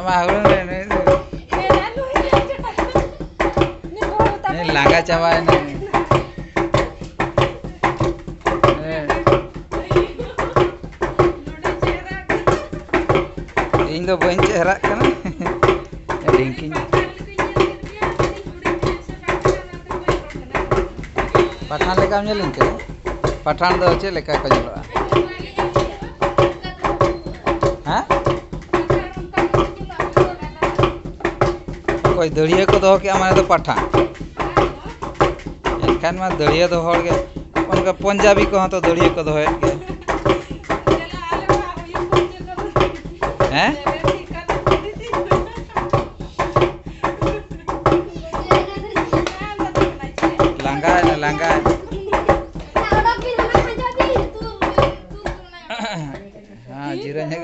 चबा लांगा चबा इन दो बन चेहरा ढिंकी पठान लेका नेलिन के पठान दो चे लेका को जलोआ हां कोई दड़िया को दो के माने तो पठान एखान में दड़िया दो हर के उनका पंजाबी को तो दड़िया को दो है हैं लांगा लांगा हाँ जीरा है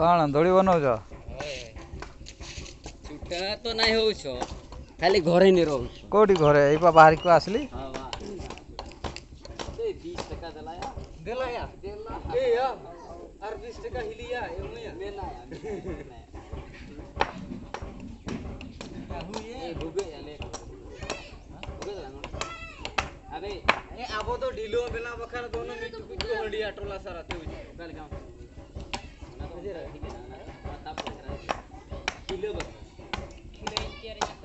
कौन दौड़ी बनाऊच छुटा तो नहीं हो खाली घरे नहीं रहो कोटी घरे एपा बाहर को आसली हां वाह 20 टका दिलाया ए यार और 20 टका हिलिया एमे मैं ना ये भुगे ले भुगे अबे ए आबो तो ढिलो बेला बखर दोनों में कुछ हडिया टोला सारा ते कल गांव ना तो ठीक है ना तब किलो बस किलो